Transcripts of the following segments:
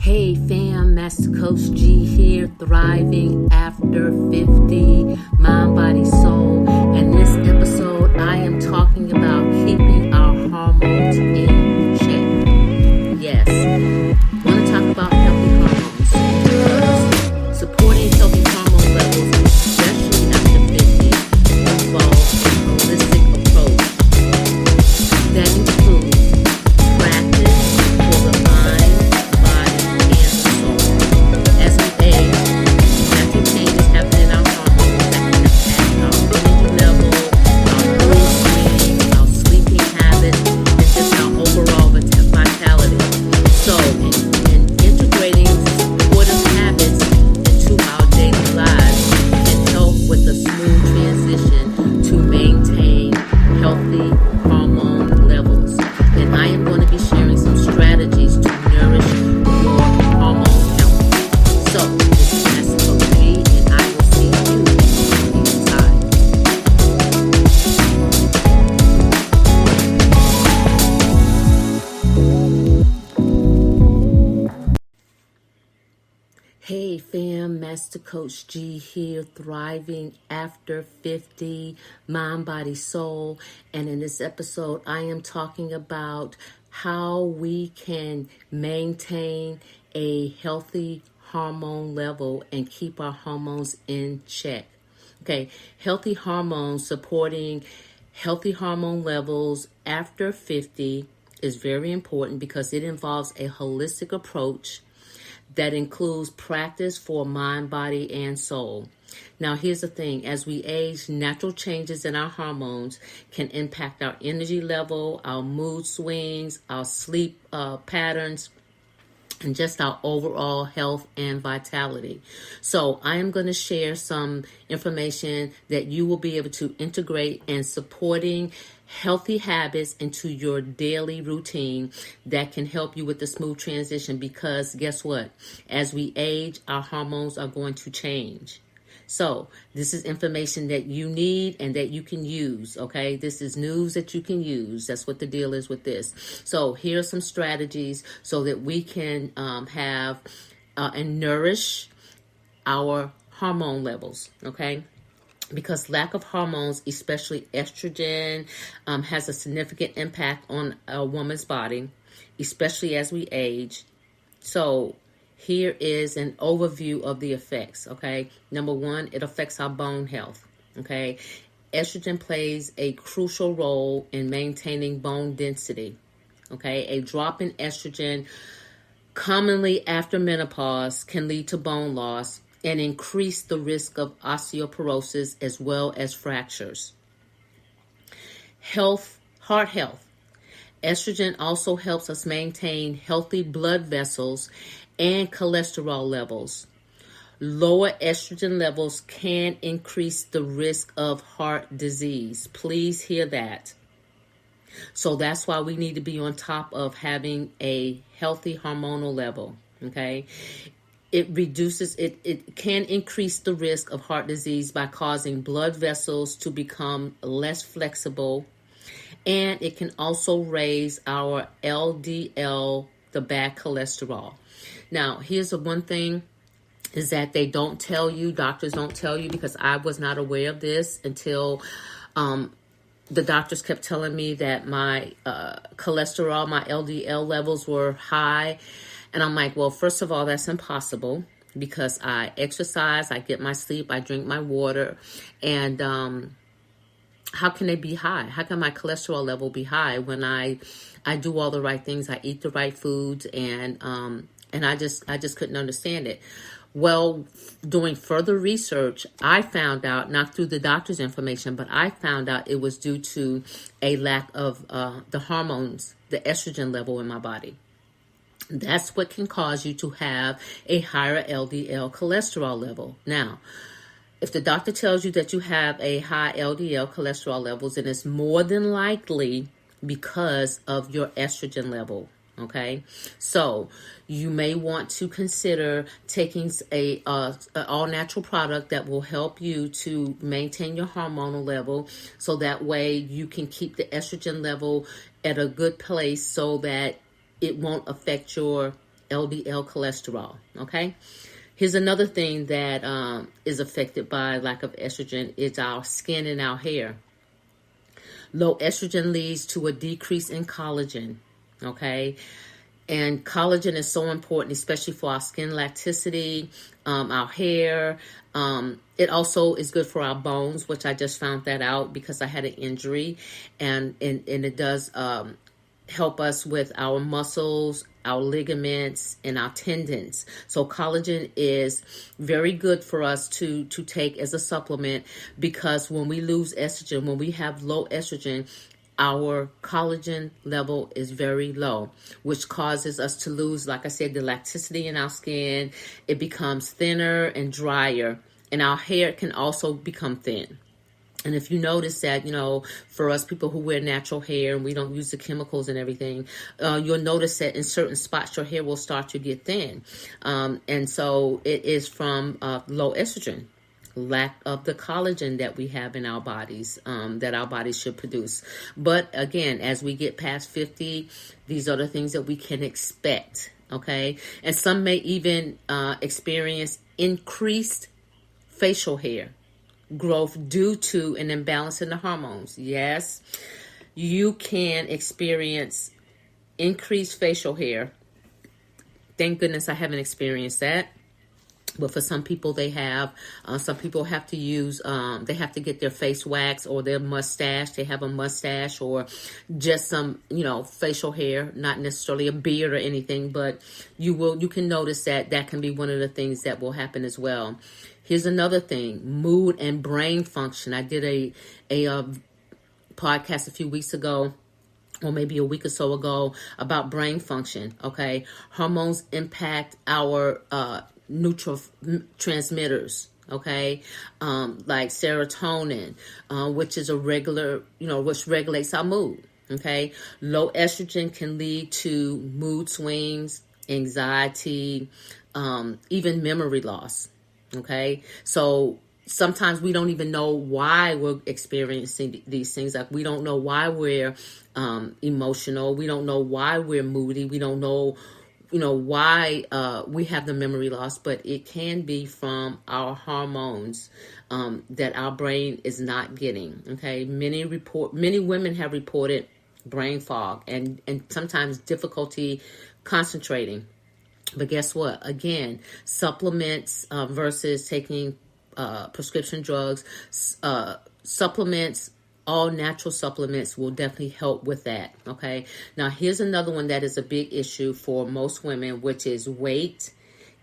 Hey fam, Master Coach G here, thriving after 50, mind, body, soul. And this episode, I am talking about keeping our hormones in check. Yes, I want to talk about healthy hormones. Supporting healthy hormone levels, especially after 50, involves a holistic approach that includes practice for the mind, body, and soul. As we age, natural changes happen in our hormones that can impact our energy level, our mood swings, our sleeping habits, and just our overall vitality. So, in integrating supportive habits into our daily lives can help with a smooth transition to maintain healthy hormone levels. And I am going to be sharing some strategies to nourish your hormone health. So, this is Master Coach G, and I will see you on the inside. Hey fam, Master Coach G here, thriving after 50, mind, body, soul. And in this episode, I am talking about how we can maintain a healthy hormone level and keep our hormones in check. Okay, healthy hormones, supporting healthy hormone levels after 50 is very important because it involves a holistic approach that includes practice for mind, body, and soul. Now, here's the thing. As we age, natural changes in our hormones can impact our energy level, our mood swings, our sleep patterns, and just our overall health and vitality. So I am going to share some information that you will be able to integrate and supporting healthy habits into your daily routine that can help you with the smooth transition, because guess what? As we age, our hormones are going to change. So this is information that you need and that you can use, okay? This is news that you can use. That's what the deal is with this. So here are some strategies so that we can have and nourish our hormone levels, okay? Because lack of hormones, especially estrogen, has a significant impact on a woman's body, especially as we age. So here is an overview of the effects, okay? Number one, it affects our bone health, okay? Estrogen plays a crucial role in maintaining bone density, okay? A drop in estrogen, commonly after menopause, can lead to bone loss and increase the risk of osteoporosis as well as fractures. Heart health. Estrogen also helps us maintain healthy blood vessels and cholesterol levels. Lower estrogen levels can increase the risk of heart disease. Please hear that. So that's why we need to be on top of having a healthy hormonal level, okay? It can increase the risk of heart disease by causing blood vessels to become less flexible. And it can also raise our LDL, the bad cholesterol. Now, here's the one thing is that they don't tell you, doctors don't tell you, because I was not aware of this until the doctors kept telling me that my cholesterol, my LDL levels were high. And I'm like, well, first of all, that's impossible because I exercise, I get my sleep, I drink my water. And how can they be high? How can my cholesterol level be high when I do all the right things, I eat the right foods, and I just couldn't understand it. Well, doing further research, I found out, not through the doctor's information, but I found out it was due to a lack of the hormones, the estrogen level in my body. That's what can cause you to have a higher LDL cholesterol level. Now, if the doctor tells you that you have a high LDL cholesterol levels, then it's more than likely because of your estrogen level. Okay, so you may want to consider taking a all natural product that will help you to maintain your hormonal level, so that way you can keep the estrogen level at a good place so that it won't affect your LDL cholesterol. Okay. Here's another thing that is affected by lack of estrogen is our skin and our hair. Low estrogen leads to a decrease in collagen. Okay. And collagen is so important, especially for our skin elasticity, our hair. It also is good for our bones, which I just found that out because I had an injury. And it does help us with our muscles, our ligaments, and our tendons. So collagen is very good for us to take as a supplement, because when we lose estrogen, when we have low estrogen, our collagen level is very low, which causes us to lose, like I said, the elasticity in our skin. It becomes thinner and drier, and our hair can also become thin. And if you notice that, for us people who wear natural hair and we don't use the chemicals and everything, you'll notice that in certain spots your hair will start to get thin. And so it is from low estrogen, lack of the collagen that we have in our bodies, that our bodies should produce. But again, as we get past 50, these are the things that we can expect. Okay. And some may even experience increased facial hair growth due to an imbalance in the hormones. Yes, you can experience increased facial hair. Thank goodness I haven't experienced that. But for some people, they have. Some people have to use, they have to get their face wax or their mustache. They have a mustache or just some, facial hair, not necessarily a beard or anything. But you can notice that can be one of the things that will happen as well. Here's another thing, mood and brain function. I did a podcast a few weeks ago, or maybe a week or so ago, about brain function. Okay, hormones impact our neurotransmitters, okay, like serotonin, which is which regulates our mood, okay. Low estrogen can lead to mood swings, anxiety, even memory loss, okay. So sometimes we don't even know why we're experiencing these things. Like we don't know why we're emotional. We don't know why we're moody. We don't know why we have the memory loss, but it can be from our hormones that our brain is not getting. Okay, many women have reported brain fog and sometimes difficulty concentrating. But guess what? Again, supplements versus taking prescription drugs, supplements. All natural supplements will definitely help with that, okay? Now, here's another one that is a big issue for most women, which is weight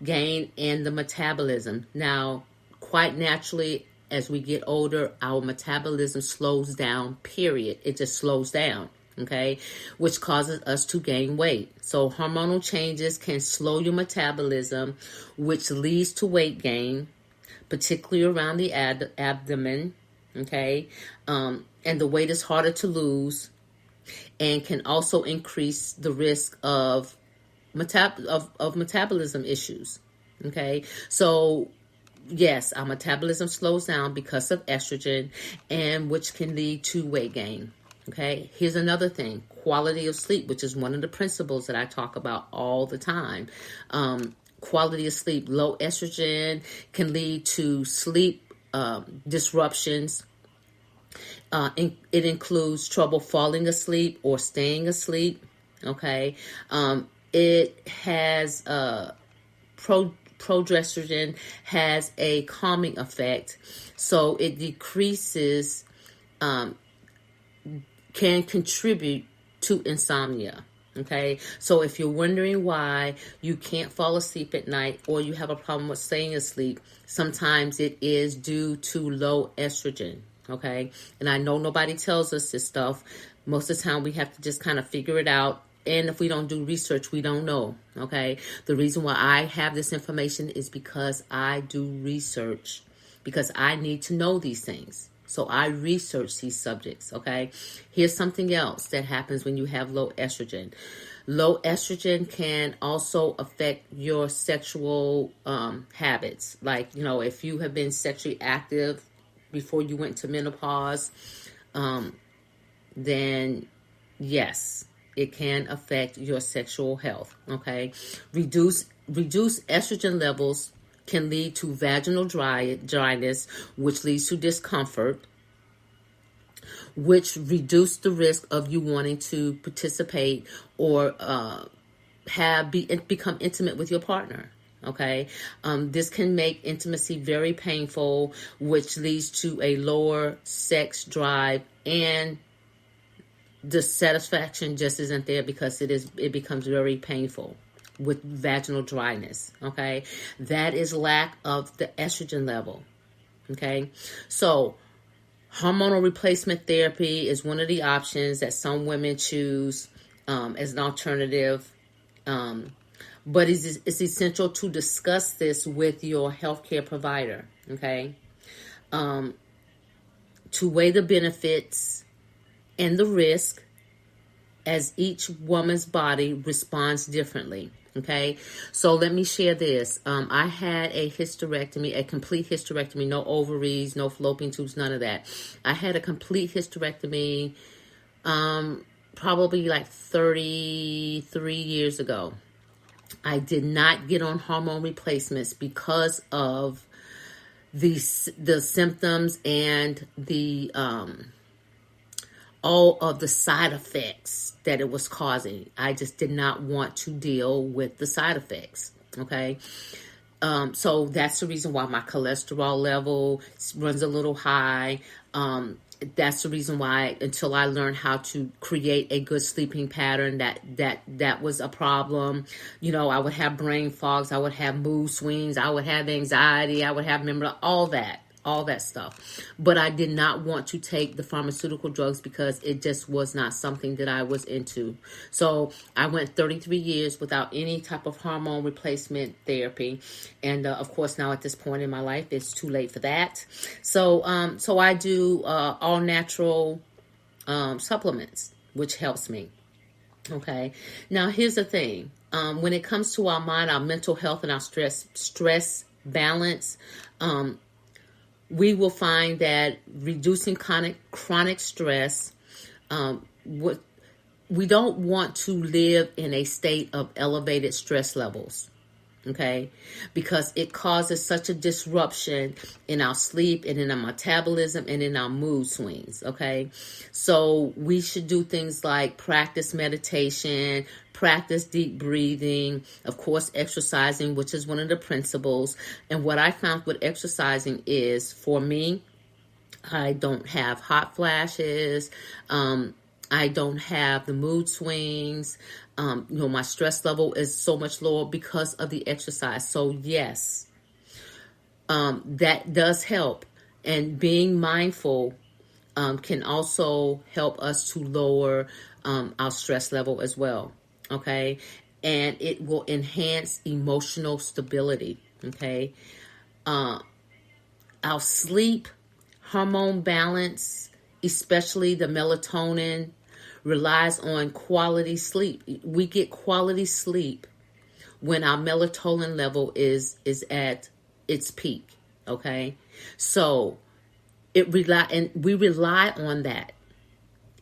gain and the metabolism. Now, quite naturally, as we get older, our metabolism slows down, period. It just slows down, okay? Which causes us to gain weight. So hormonal changes can slow your metabolism, which leads to weight gain, particularly around the abdomen, okay? And the weight is harder to lose and can also increase the risk of metabolism issues, okay? So, yes, our metabolism slows down because of estrogen, and which can lead to weight gain, okay? Here's another thing, quality of sleep, which is one of the principles that I talk about all the time. Quality of sleep, low estrogen can lead to sleep disruptions. It includes trouble falling asleep or staying asleep, okay? It has progesterone has a calming effect, so it decreases, can contribute to insomnia. Okay, so if you're wondering why you can't fall asleep at night or you have a problem with staying asleep, sometimes it is due to low estrogen. Okay, and I know nobody tells us this stuff. Most of the time we have to just kind of figure it out. And if we don't do research, we don't know. Okay, the reason why I have this information is because I do research, because I need to know these things. So I research these subjects, okay? Here's something else that happens when you have low estrogen. Low estrogen can also affect your sexual habits. Like, if you have been sexually active before you went to menopause, then yes, It can affect your sexual health. Okay, reduce estrogen levels can lead to vaginal dryness, which leads to discomfort, which reduce the risk of you wanting to participate or become intimate with your partner. Okay, this can make intimacy very painful, which leads to a lower sex drive, and the satisfaction just isn't there because it becomes very painful with vaginal dryness. Okay, that is lack of the estrogen level. Okay, so hormonal replacement therapy is one of the options that some women choose as an alternative. But it's essential to discuss this with your healthcare provider, okay? To weigh the benefits and the risk, as each woman's body responds differently, okay? So let me share this. I had a hysterectomy, a complete hysterectomy, no ovaries, no fallopian tubes, none of that. I had a complete hysterectomy probably like 33 years ago. I did not get on hormone replacements because of the symptoms and the all of the side effects that it was causing. I just did not want to deal with the side effects. Okay. So that's the reason why my cholesterol level runs a little high. That's the reason why, until I learned how to create a good sleeping pattern, that was a problem. You know, I would have brain fogs, I would have mood swings, I would have anxiety, I would have all that stuff. But I did not want to take the pharmaceutical drugs because it just was not something that I was into. So I went 33 years without any type of hormone replacement therapy. And of course, now at this point in my life, it's too late for that. So I do all natural supplements, which helps me. Okay. Now, here's the thing. When it comes to our mind, our mental health, and our stress balance, we will find that reducing chronic stress, we don't want to live in a state of elevated stress levels, okay? Because it causes such a disruption in our sleep and in our metabolism and in our mood swings, okay? So we should do things like practice meditation, practice deep breathing, of course, exercising, which is one of the principles. And what I found with exercising is, for me, I don't have hot flashes. I don't have the mood swings. My stress level is so much lower because of the exercise. So yes, that does help. And being mindful can also help us to lower our stress level as well. Okay, and it will enhance emotional stability. Okay, our sleep, hormone balance, especially the melatonin, relies on quality sleep. We get quality sleep when our melatonin level is at its peak. Okay, so we rely on that.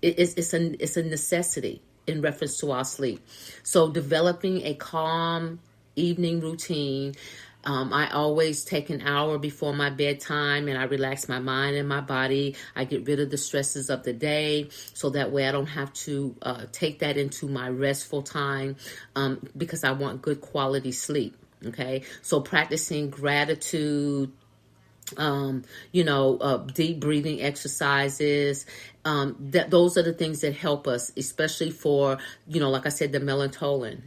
It's a necessity in reference to our sleep. So developing a calm evening routine. I always take an hour before my bedtime and I relax my mind and my body. I get rid of the stresses of the day so that way I don't have to take that into my restful time because I want good quality sleep. Okay, so practicing gratitude, deep breathing exercises. Those are the things that help us, especially for, like I said, the melatonin.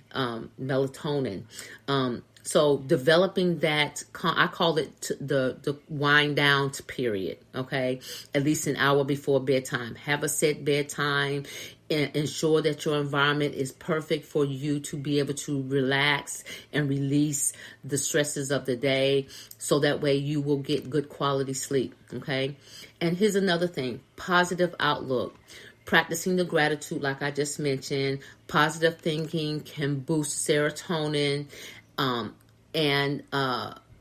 So developing that, I call it the wind down period, okay? At least an hour before bedtime. Have a set bedtime and ensure that your environment is perfect for you to be able to relax and release the stresses of the day so that way you will get good quality sleep, okay? And here's another thing, positive outlook. Practicing the gratitude, like I just mentioned. Positive thinking can boost serotonin,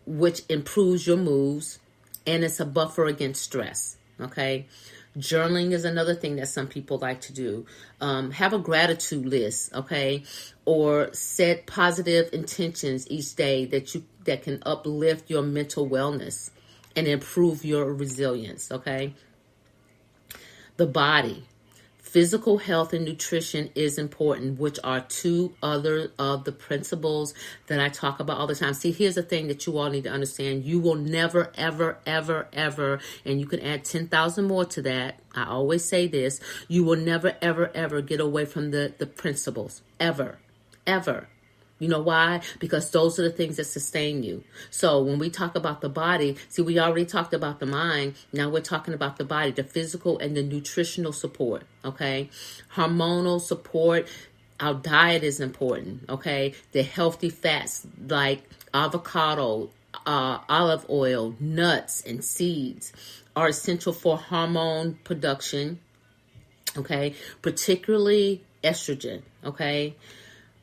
which improves your moods, and it's a buffer against stress. Okay, Journaling is another thing that some people like to do. Have a gratitude list, okay? Or set positive intentions each day that can uplift your mental wellness and improve your resilience, okay? The body. Physical health and nutrition is important, which are two other of the principles that I talk about all the time. See, here's the thing that you all need to understand. You will never, ever, ever, ever, and you can add 10,000 more to that. I always say this. You will never, ever, ever get away from the principles. Ever. Ever. You know why? Because those are the things that sustain you. So when we talk about the body, see, we already talked about the mind. Now we're talking about the body, the physical and the nutritional support, okay? Hormonal support. Our diet is important, okay? The healthy fats like avocado, olive oil, nuts, and seeds are essential for hormone production, okay? Particularly estrogen, okay?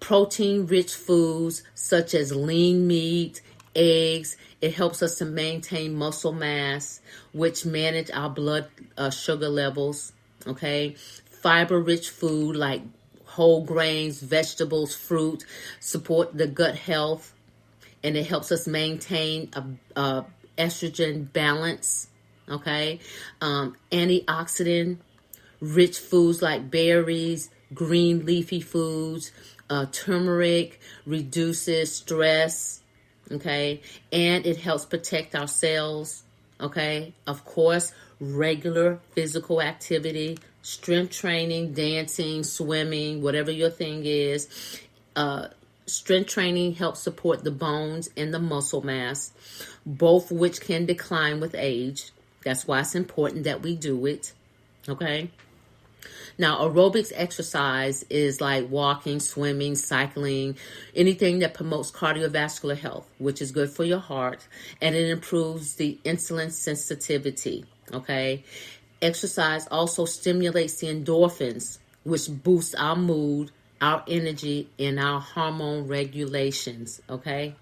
Protein-rich foods such as lean meat, eggs. It helps us to maintain muscle mass, which manage our blood sugar levels, okay? Fiber-rich food like whole grains, vegetables, fruit, support the gut health, and it helps us maintain a estrogen balance, okay? Antioxidant-rich foods like berries, green leafy foods, turmeric reduces stress, okay? And it helps protect our cells, okay? Of course, regular physical activity, strength training, dancing, swimming, whatever your thing is. Strength training helps support the bones and the muscle mass, both which can decline with age. That's why it's important that we do it, okay? Now, aerobics exercise is like walking, swimming, cycling, anything that promotes cardiovascular health, which is good for your heart, and it improves the insulin sensitivity, okay? Exercise also stimulates the endorphins, which boosts our mood, our energy, and our hormone regulations, okay?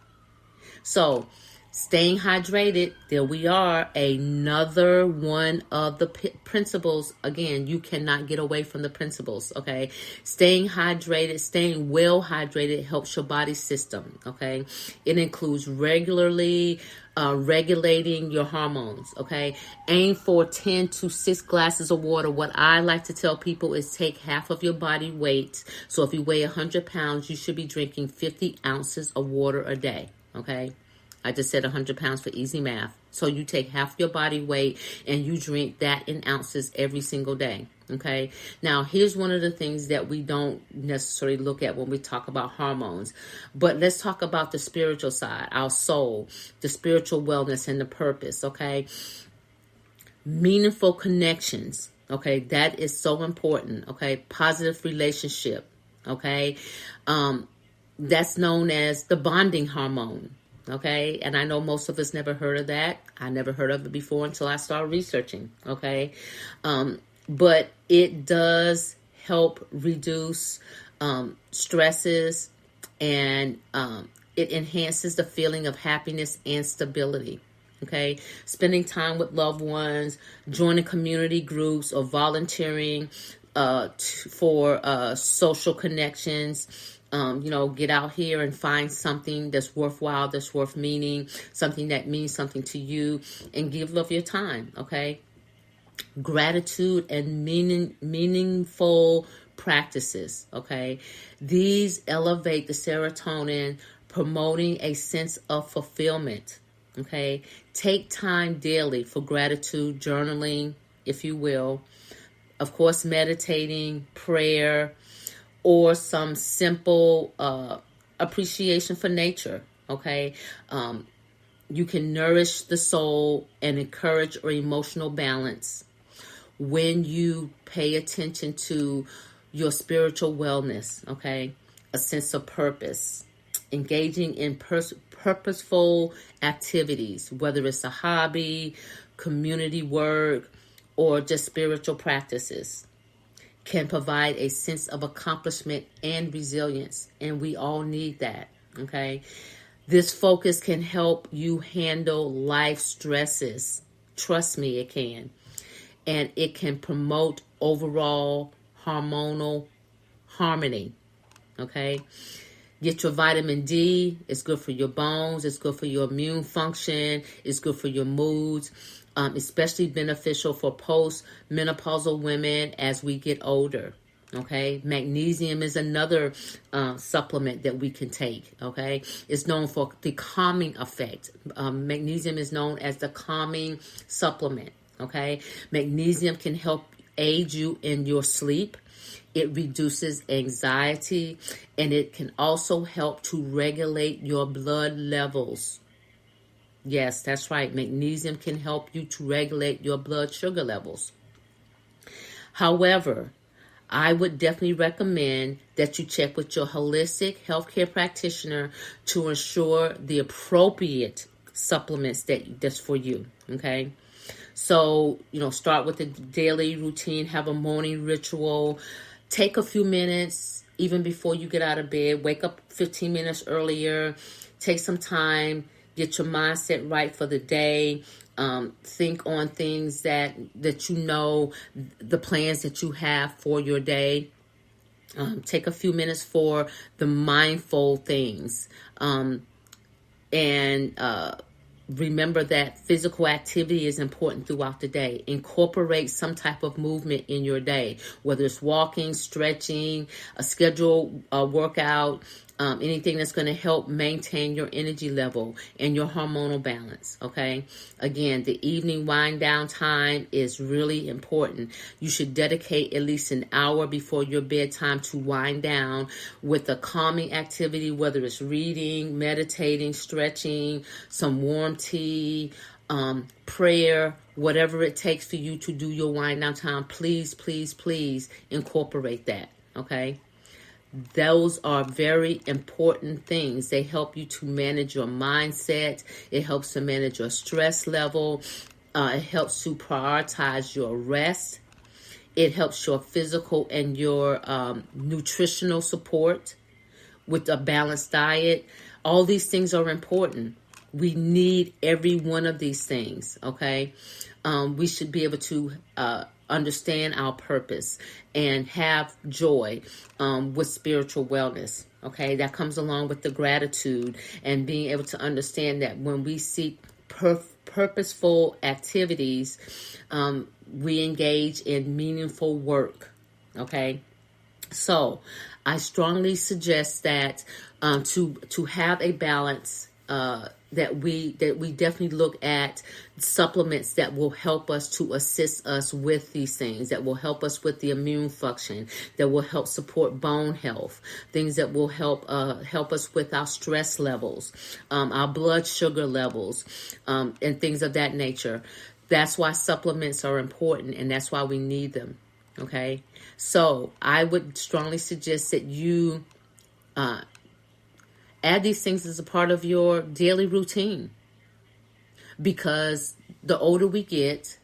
So, staying hydrated, there we are, another one of the principles. Again, you cannot get away from the principles, okay? Staying hydrated, staying well hydrated helps your body system, okay? It includes regularly regulating your hormones, okay? Aim for 10 to 6 glasses of water. What I like to tell people is take half of your body weight. So if you weigh 100 pounds, you should be drinking 50 ounces of water a day, okay? I just said 100 pounds for easy math. So you take half your body weight and you drink that in ounces every single day. Okay. Now, here's one of the things that we don't necessarily look at when we talk about hormones. But let's talk about the spiritual side, our soul, the spiritual wellness and the purpose. Okay. Meaningful connections. Okay. That is so important. Okay. Positive relationship. Okay. That's known as the bonding hormone. Okay, and I know most of us never heard of that. I never heard of it before until I started researching. Okay, but it does help reduce stresses, and it enhances the feeling of happiness and stability. Okay, spending time with loved ones, joining community groups, or volunteering for social connections. Get out here and find something that's worthwhile, that's worth meaning, something that means something to you, and give of your time, okay? Gratitude and meaningful practices, okay? These elevate the serotonin, promoting a sense of fulfillment, okay? Take time daily for gratitude, journaling, if you will. Of course, meditating, prayer, or some simple appreciation for nature, okay? You can nourish the soul and encourage or emotional balance when you pay attention to your spiritual wellness, okay? A sense of purpose, engaging in purposeful activities, whether it's a hobby, community work, or just spiritual practices, can provide a sense of accomplishment and resilience. And we all need that, okay? This focus can help you handle life stresses. Trust me, it can. and it can promote overall hormonal harmony. Okay? Get your vitamin D. It's good for your bones. It's good for your immune function. It's good for your moods. Especially beneficial for post-menopausal women as we get older. Okay, magnesium is another supplement that we can take. Okay, it's known for the calming effect. Magnesium is known as the calming supplement. Okay, magnesium can help aid you in your sleep. It reduces anxiety, and it can also help to regulate your blood levels. Yes, that's right. Magnesium can help you to regulate your blood sugar levels. However, I would definitely recommend that you check with your holistic healthcare practitioner to ensure the appropriate supplements that's for you. Okay. So, start with a daily routine, have a morning ritual. Take a few minutes, even before you get out of bed. Wake up 15 minutes earlier. Take some time. Get your mindset right for the day. Think on things that the plans that you have for your day. Take a few minutes for the mindful things. Remember that physical activity is important throughout the day. Incorporate some type of movement in your day, whether it's walking, stretching, a scheduled workout, anything that's going to help maintain your energy level and your hormonal balance. Okay. Again, the evening wind down time is really important. You should dedicate at least an hour before your bedtime to wind down with a calming activity, whether it's reading, meditating, stretching, some warm tea, prayer, whatever it takes for you to do your wind down time. Please, please, please incorporate that. Okay. Those are very important things. They help you to manage your mindset. It helps to manage your stress level. It helps to prioritize your rest. It helps your physical and your nutritional support with a balanced diet. All these things are important. We need every one of these things, okay? We should be able to understand our purpose and have joy with spiritual wellness. Okay, that comes along with the gratitude and being able to understand that when we seek purposeful activities, we engage in meaningful work. Okay, so I strongly suggest that to have a balance. That we definitely look at supplements that will help us to assist us with these things, that will help us with the immune function, that will help support bone health, things that will help us with our stress levels, our blood sugar levels, and things of that nature. That's why supplements are important, and that's why we need them. Okay, so I would strongly suggest that you add these things as a part of your daily routine, because the older we get,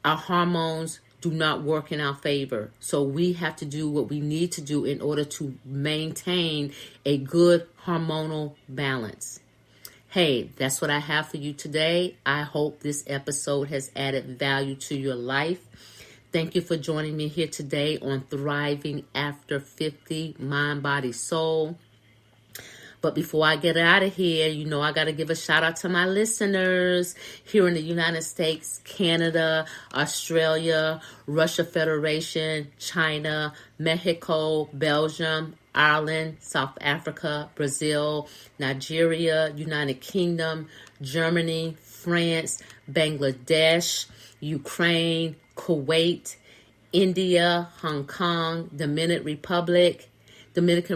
our hormones do not work in our favor. So we have to do what we need to do in order to maintain a good hormonal balance. Hey, that's what I have for you today. I hope this episode has added value to your life. Thank you for joining me here today on Thriving After 50, Mind, Body, Soul. But before I get out of here, I got to give a shout out to my listeners here in the United States, Canada, Australia, Russia Federation, China, Mexico, Belgium, Ireland, South Africa, Brazil, Nigeria, United Kingdom, Germany, France, Bangladesh, Ukraine, Kuwait, India, Hong Kong, Dominican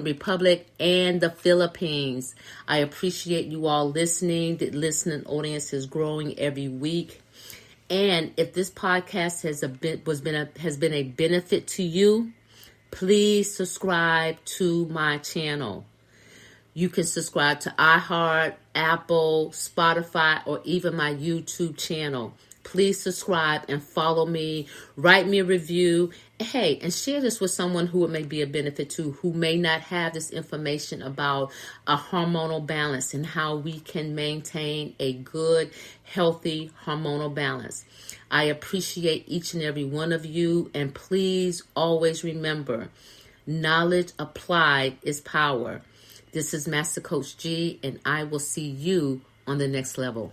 Republic, and the Philippines. I appreciate you all listening. The listening audience is growing every week. And if this podcast has been a benefit to you, please subscribe to my channel. You can subscribe to iHeart, Apple, Spotify, or even my YouTube channel. Please subscribe and follow me. Write me a review hey, and share this with someone who it may be a benefit to, who may not have this information about a hormonal balance and how we can maintain a good, healthy hormonal balance. I appreciate each and every one of you, and please always remember, knowledge applied is power. This is Master Coach G, and I will see you on the next level.